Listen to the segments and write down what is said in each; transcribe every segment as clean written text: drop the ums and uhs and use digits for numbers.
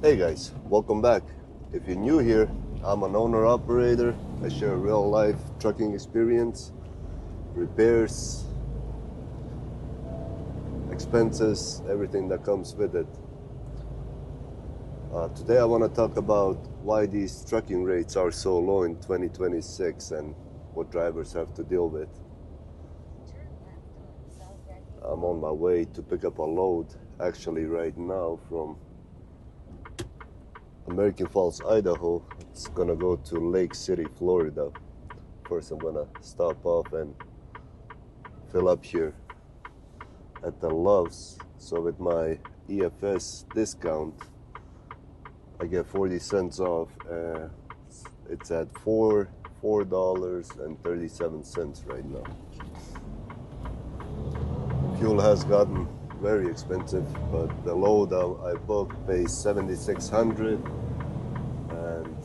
Hey guys, welcome back. If you're new here, I'm an owner-operator. I share real-life trucking experience, repairs, expenses, everything that comes with it. Today I want to talk about why these trucking rates are so low in 2026 and what drivers have to deal with. I'm on my way to pick up a load actually right now from American Falls, Idaho. It's gonna go to Lake City, Florida. First I'm gonna stop off and fill up here at the Loves. So with my EFS discount, I get 40 cents off. It's at $4.37 right now. Fuel has gotten very expensive, but the load I booked pays $7,600, and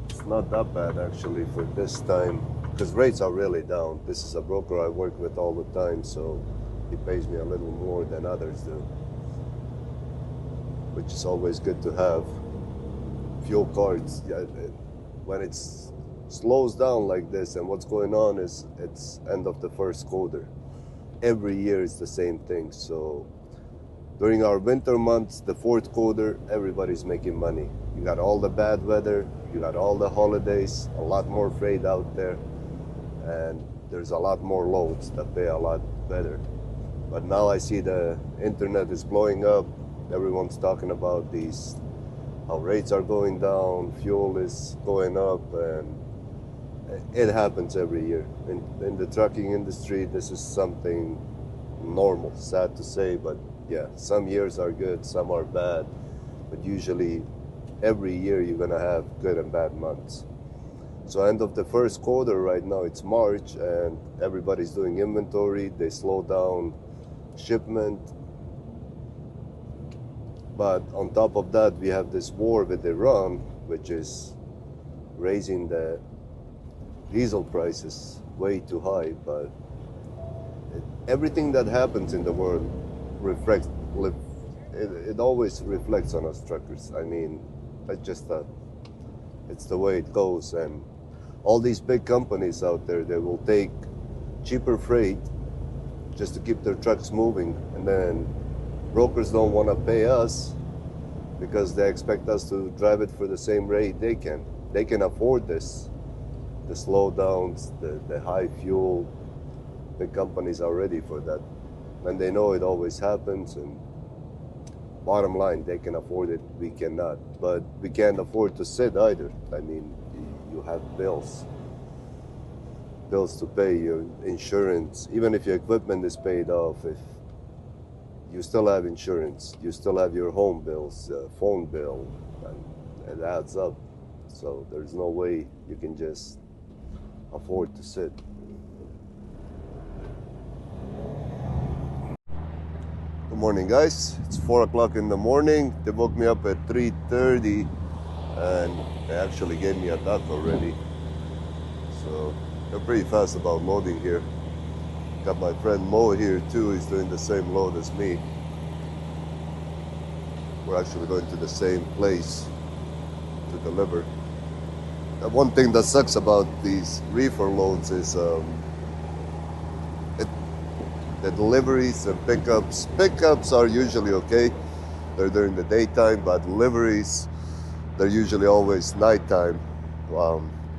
it's not that bad actually for this time because rates are really down. This is a broker I work with all the time, so he pays me a little more than others do, which is always good to have. Fuel cards, when it slows down like this, and what's going on is it's end of the first quarter. Every year is the same thing. So during our winter months, the fourth quarter, everybody's making money. You got all the bad weather, you got all the holidays, a lot more freight out there, and there's a lot more loads that pay a lot better. But now I see the internet is blowing up. Everyone's talking about these, how rates are going down, fuel is going up, and it happens every year. In the trucking industry, this is something normal, sad to say, but yeah, some years are good, some are bad, but usually every year you're gonna have good and bad months. So end of the first quarter right now, it's March, and everybody's doing inventory. They slow down shipment. But on top of that, we have this war with Iran, which is raising the diesel prices way too high. But everything that happens in the world reflects, it always reflects on us truckers. I mean, it's the way it goes. And all these big companies out there, they will take cheaper freight just to keep their trucks moving, and then brokers don't want to pay us because they expect us to drive it for the same rate they can. They can afford this. The slowdowns, the high fuel, big companies are ready for that. And they know it always happens, and bottom line, they can afford it, we cannot. But we can't afford to sit either. I mean, you have bills to pay, your insurance. Even if your equipment is paid off, if you still have insurance, you still have your home bills, phone bill, and it adds up. So there's no way you can just afford to sit. Good morning, guys. It's 4 o'clock in the morning. They woke me up at 3:30, and they actually gave me a dock already. So they're pretty fast about loading here. Got my friend Mo here too. He's doing the same load as me. We're actually going to the same place to deliver. One thing that sucks about these reefer loads is the deliveries and pickups. Pickups are usually okay. They're during the daytime, but deliveries, they're usually always nighttime.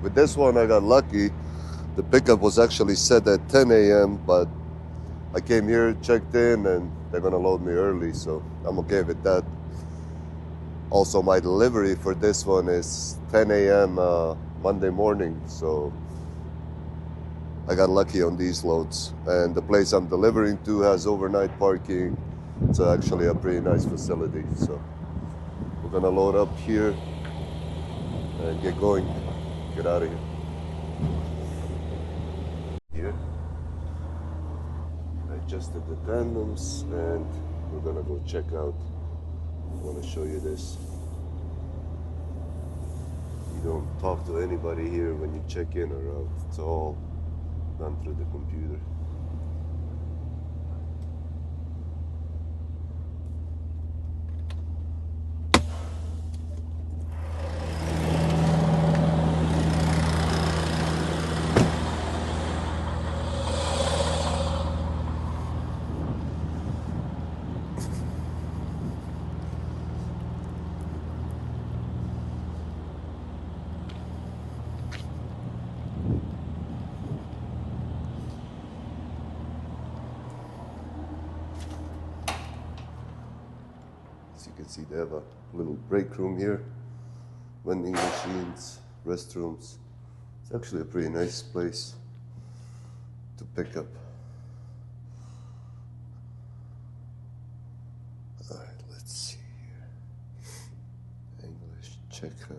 With this one, I got lucky. The pickup was actually set at 10 a.m., but I came here, checked in, and they're gonna load me early, so I'm okay with that. Also, my delivery for this one is 10 a.m. Monday morning, so I got lucky on these loads. And the place I'm delivering to has overnight parking. It's actually a pretty nice facility, so we're gonna load up here and get going, get out of here. Here, I adjusted the tandems, and we're gonna go check out. I want to show you this. You don't talk to anybody here when you check in or out. It's all done through the computer. can see they have a little break room here, vending machines, restrooms. It's actually a pretty nice place to pick up. All right, let's see here. English checkout.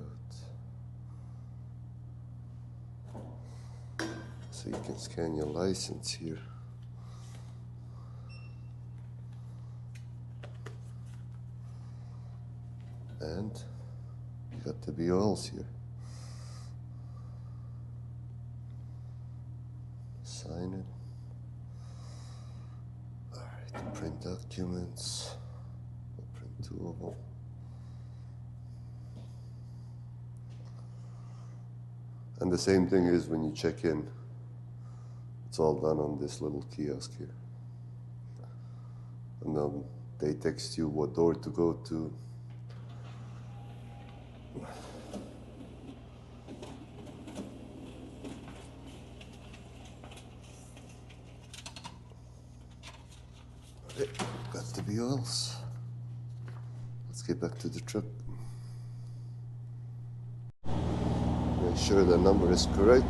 So you can scan your license here. And you got the BOLs here. Sign it. Alright, print documents. I'll print 2 of them. And the same thing is when you check in. It's all done on this little kiosk here. And then they text you what door to go to. Okay, got the BOLs. Let's get back to the truck. Make sure the number is correct.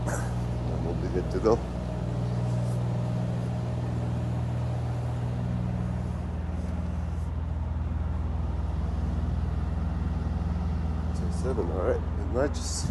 Then we'll be good to go. Seven, all right, it matches.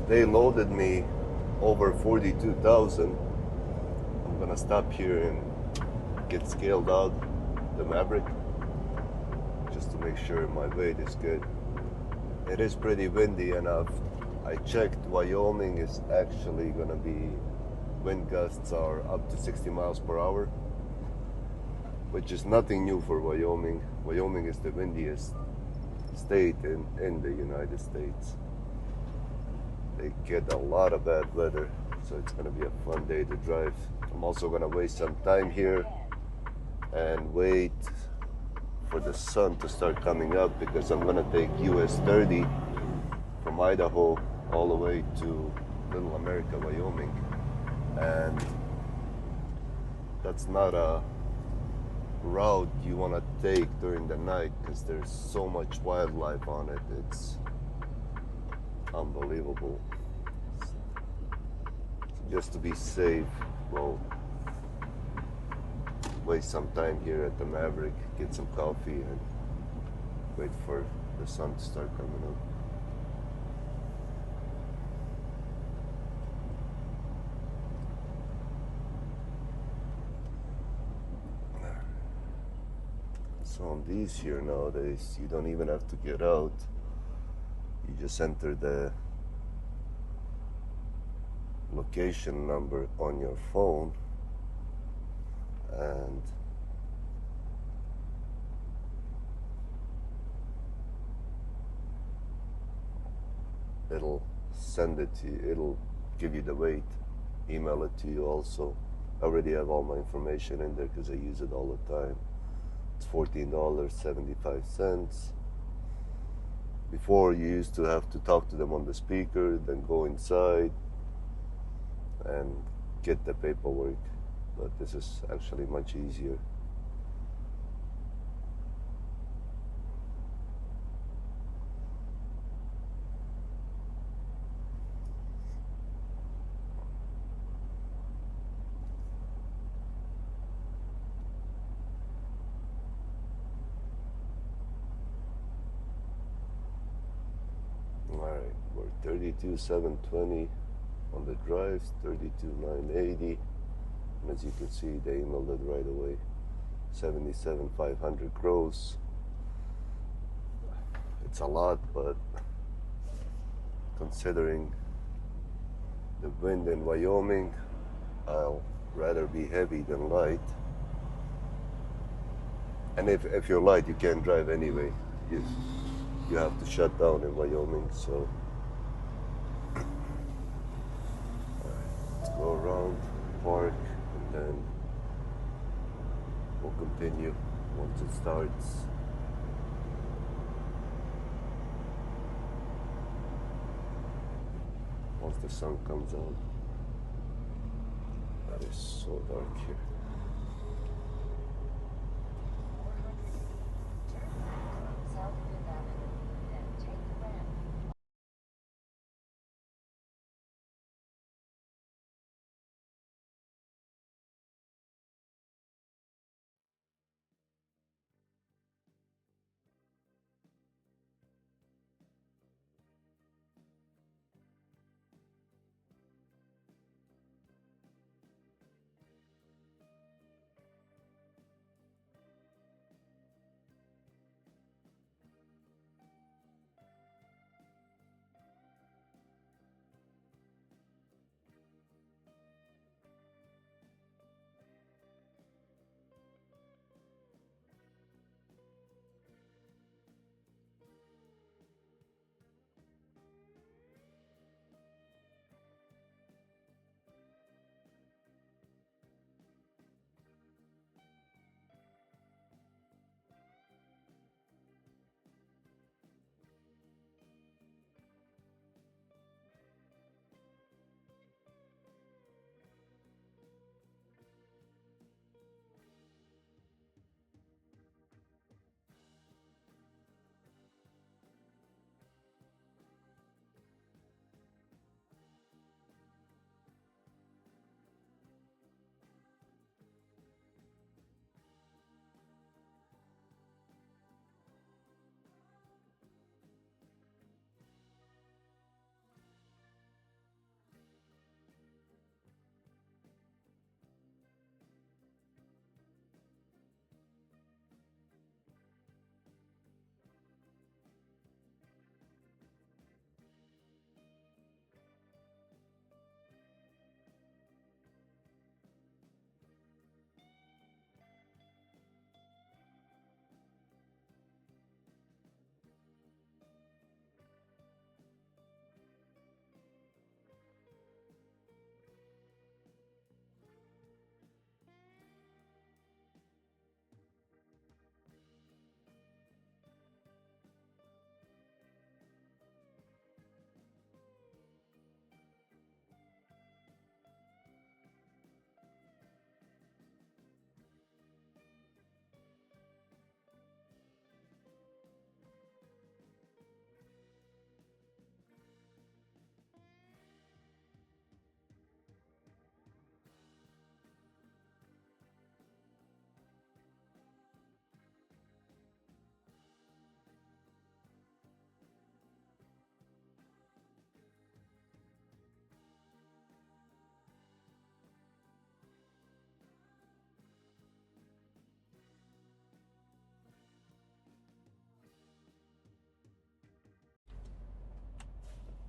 They loaded me over 42,000. I'm gonna stop here and get scaled out the Maverick just to make sure my weight is good. It is pretty windy, and I checked, Wyoming is actually gonna be, wind gusts are up to 60 miles per hour, which is nothing new for Wyoming. Wyoming is the windiest state in the United States. They get a lot of bad weather, so it's gonna be a fun day to drive. I'm also gonna waste some time here and wait for the sun to start coming up, because I'm gonna take US 30 from Idaho all the way to Little America, Wyoming, and that's not a route you want to take during the night because there's so much wildlife on it. It's unbelievable. So just to be safe, we'll waste some time here at the Maverick, get some coffee, and wait for the sun to start coming up. So on these here nowadays, you don't even have to get out. You just enter the location number on your phone, and it'll send it to you. It'll give you the weight, email it to you also. I already have all my information in there because I use it all the time. It's $14.75. Before, you used to have to talk to them on the speaker, then go inside and get the paperwork. But this is actually much easier. Alright, we're 32,720 on the drives, 32,980. And as you can see, they emailed it right away. 77,500 gross. It's a lot, but considering the wind in Wyoming, I'll rather be heavy than light. And if you're light, you can't drive anyway. You have to shut down in Wyoming, so around, park, and then we'll continue once it starts. Once the sun comes out. That is so dark here.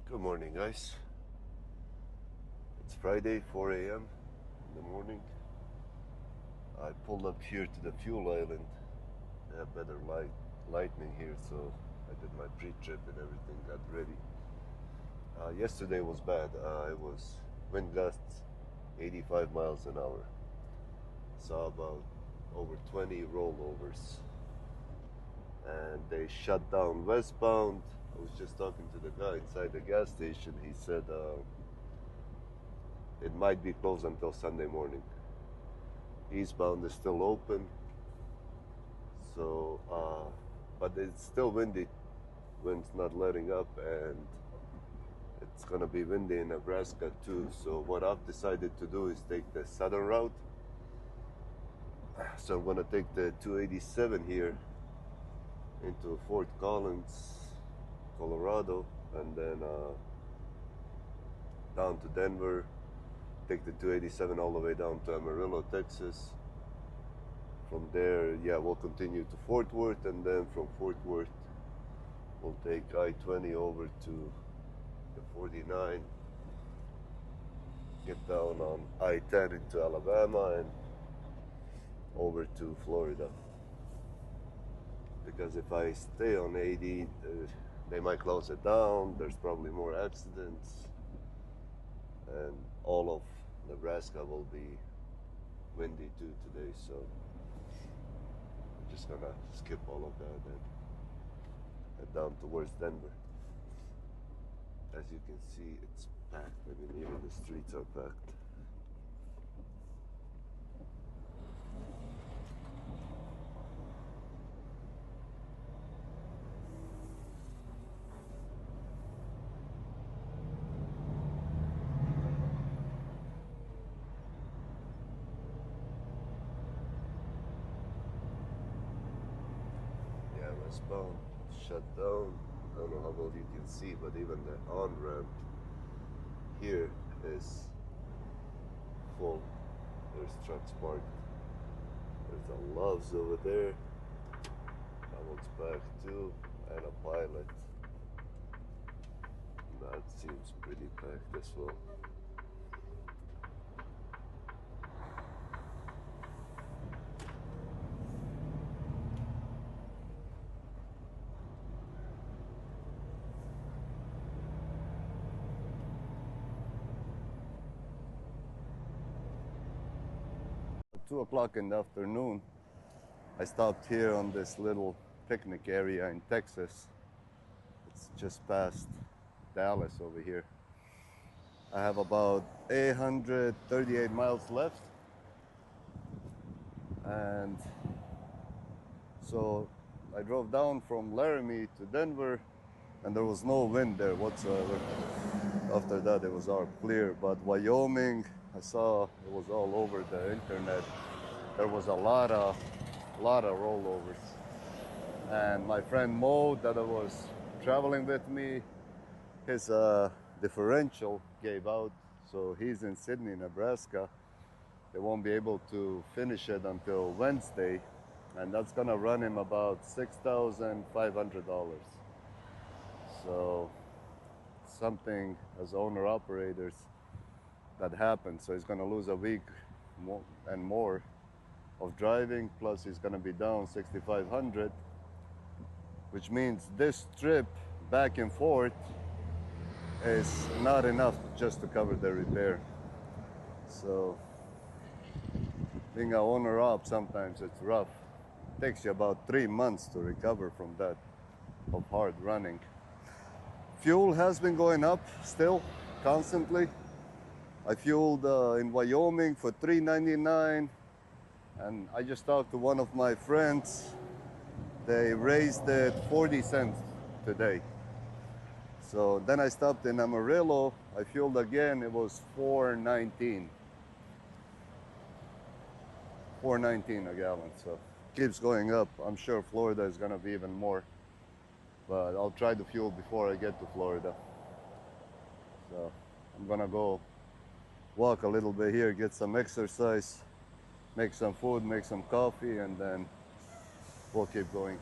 Good morning, guys. It's Friday, 4 a.m. in the morning. I pulled up here to the fuel island. They have better lightning here, so I did my pre-trip and everything, got ready. Yesterday was bad. It was wind gusts 85 miles an hour. Saw about over 20 rollovers. And they shut down westbound. I was just talking to the guy inside the gas station. He said it might be closed until Sunday morning. Eastbound is still open. So, but it's still windy. Wind's not letting up, and it's gonna be windy in Nebraska too. So what I've decided to do is take the southern route. So I'm gonna take the 287 here into Fort Collins, Colorado, and then down to Denver. Take the 287 all the way down to Amarillo, Texas. From there, yeah, we'll continue to Fort Worth, and then from Fort Worth, we'll take I-20 over to the 49, get down on I-10 into Alabama, and over to Florida. Because if I stay on 80, they might close it down. There's probably more accidents, and all of Nebraska will be windy too today, so I'm just gonna skip all of that and head down towards Denver. As you can see, it's packed. I mean, even the streets are packed. Yeah, westbound shut down. I don't know how well you can see, but even the on-ramp here is full. There's trucks parked. There's a Love's over there. That one's packed too, and a Pilot. That seems pretty packed as well. At 2 o'clock in the afternoon, I stopped here on this little picnic area in Texas. It's just past Dallas over here. I have about 838 miles left, and so I drove down from Laramie to Denver, and there was no wind there whatsoever. After that, it was all clear. But Wyoming, I saw it was all over the internet. There was a lot of rollovers. And my friend Mo, that was traveling with me, his differential gave out, so he's in Sydney, Nebraska. They won't be able to finish it until Wednesday, and that's gonna run him about $6,500. So something as owner operators that happens. So he's gonna lose a week and more of driving, plus he's gonna be down 6,500, which means this trip back and forth is not enough just to cover the repair. So being an owner op, sometimes it's rough. It takes you about 3 months to recover from that of hard running. Fuel has been going up still, constantly. I fueled in Wyoming for $3.99, and I just talked to one of my friends. They raised it 40 cents today. So then I stopped in Amarillo. I fueled again. It was $4.19. $4.19 a gallon. So keeps going up. I'm sure Florida is gonna be even more. But I'll try to fuel before I get to Florida. So I'm gonna go walk a little bit here, get some exercise, make some food, make some coffee, and then we'll keep going.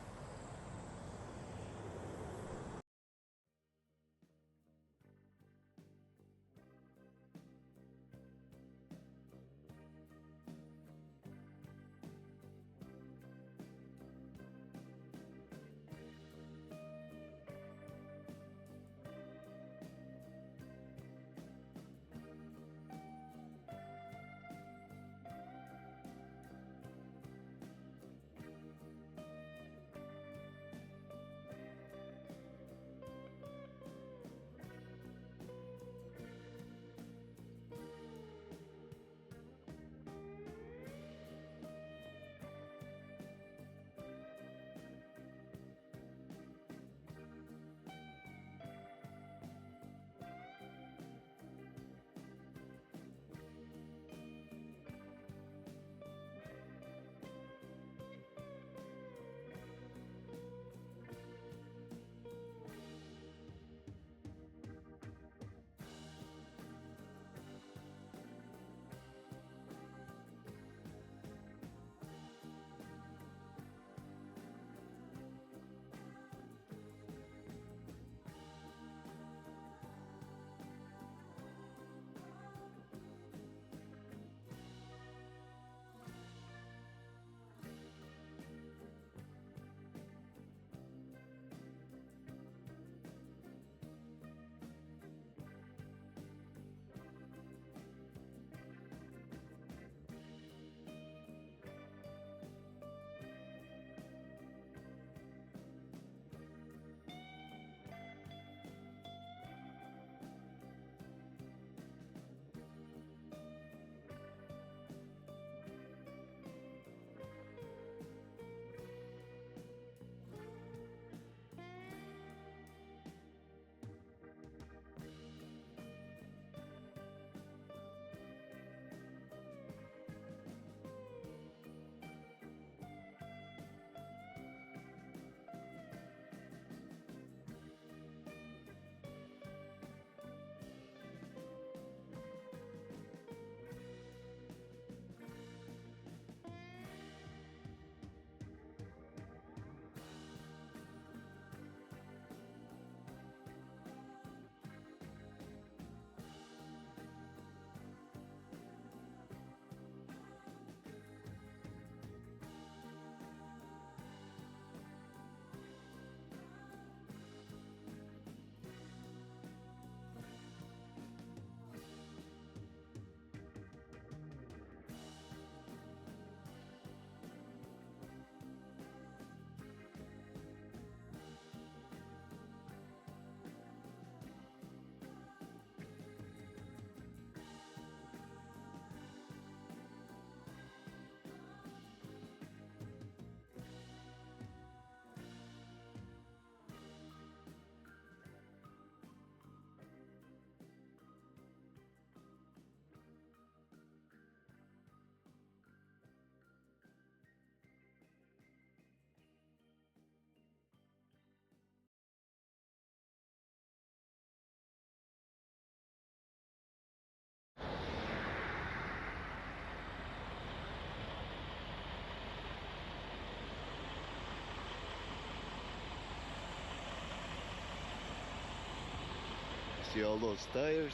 See all those tires?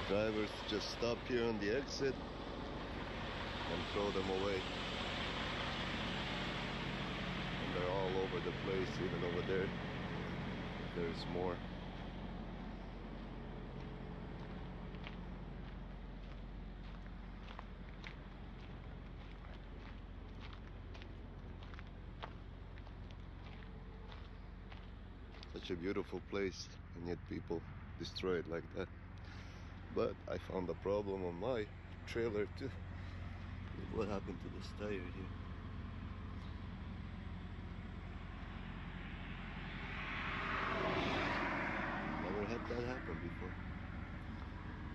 Drivers just stop here on the exit and throw them away. And they're all over the place, even over there. There's more. Such a beautiful place, and yet people destroy it like that. But I found a problem on my trailer too. What happened to this tire here? Never had that happen before.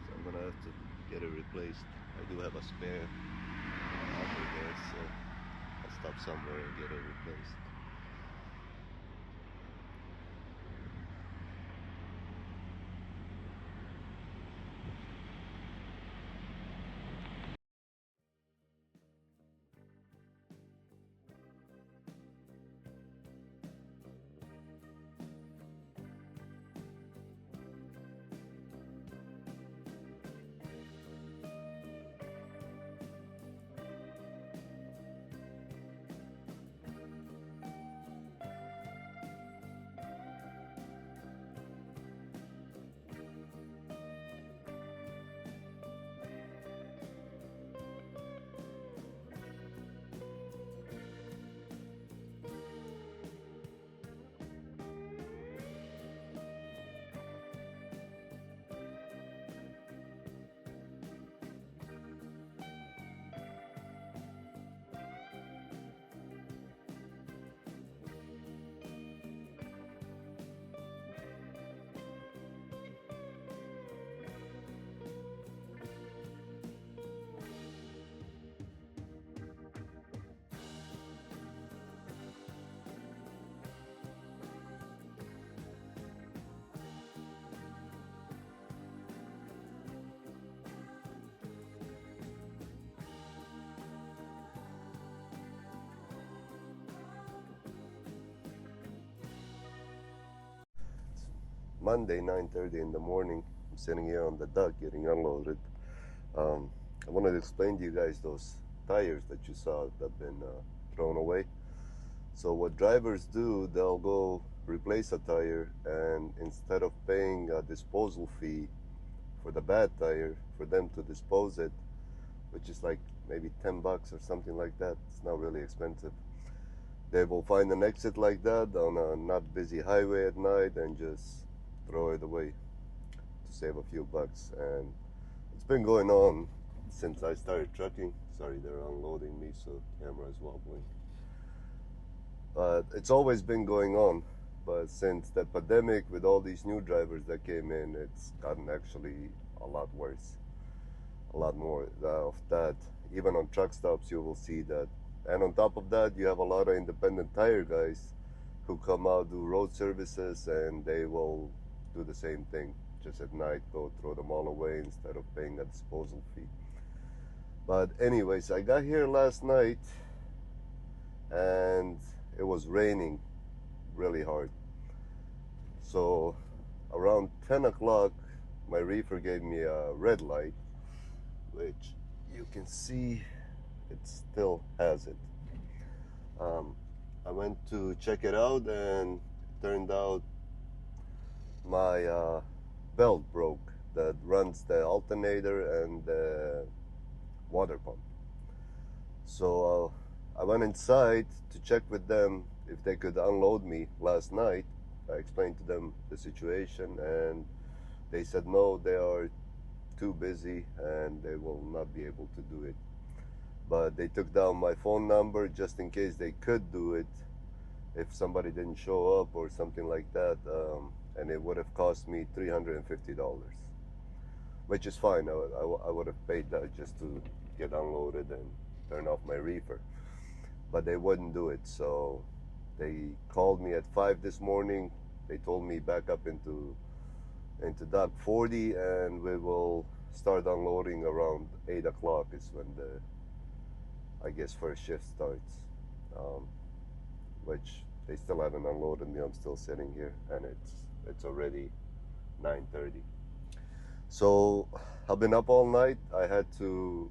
So I'm gonna have to get it replaced. I do have a spare over there, so I'll stop somewhere and get it replaced. Monday, 9:30 in the morning. I'm sitting here on the dock getting unloaded. I wanted to explain to you guys those tires that you saw that have been thrown away. So what drivers do, they'll go replace a tire, and instead of paying a disposal fee for the bad tire, for them to dispose it, which is like maybe $10 or something like that, it's not really expensive. They will find an exit like that on a not busy highway at night and just throw it away to save a few bucks. And it's been going on since I started trucking. Sorry, they're unloading me, so camera is wobbling. But it's always been going on. But since the pandemic, with all these new drivers that came in, it's gotten actually a lot worse. A lot more of that. Even on truck stops, you will see that. And on top of that, you have a lot of independent tire guys who come out, do road services, and they will do the same thing. Just at night, go throw them all away instead of paying a disposal fee. But anyways, I got here last night, and it was raining really hard. So around 10 o'clock, my reefer gave me a red light, which you can see it still has it. I went to check it out, and it turned out my belt broke that runs the alternator and the water pump. So I went inside to check with them if they could unload me last night. I explained to them the situation, and they said no, they are too busy and they will not be able to do it. But they took down my phone number just in case they could do it if somebody didn't show up or something like that, and it would have cost me $350, which is fine. I would have paid that just to get unloaded and turn off my reefer, but they wouldn't do it. So they called me at 5 this morning. They told me back up into dock 40, and we will start unloading around 8 o'clock is when the, I guess, first shift starts, which they still haven't unloaded me. I'm still sitting here, and it's already 9:30. So I've been up all night. I had to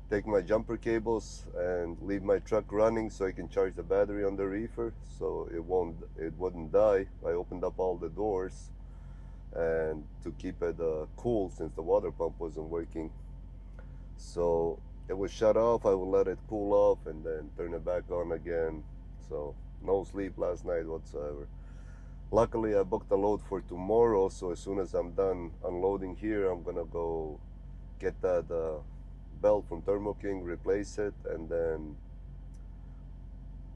take my jumper cables and leave my truck running so I can charge the battery on the reefer so it wouldn't die. I opened up all the doors and to keep it cool since the water pump wasn't working. So it was shut off. I would let it cool off and then turn it back on again. So no sleep last night whatsoever. Luckily I booked a load for tomorrow, so as soon as I'm done unloading here, I'm gonna go get that belt from Thermo King, replace it, and then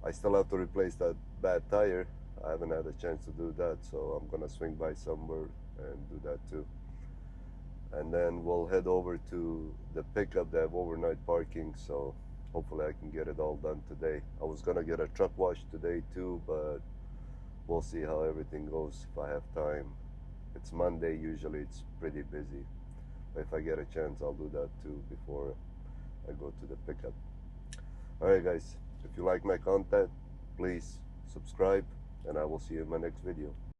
I still have to replace that bad tire. I haven't had a chance to do that, so I'm gonna swing by somewhere and do that too. And then we'll head over to the pickup. They have overnight parking, so hopefully I can get it all done today. I was gonna get a truck wash today too, but we'll see how everything goes if I have time. It's Monday, usually it's pretty busy. If I get a chance, I'll do that too before I go to the pickup. Alright guys, if you like my content, please subscribe and I will see you in my next video.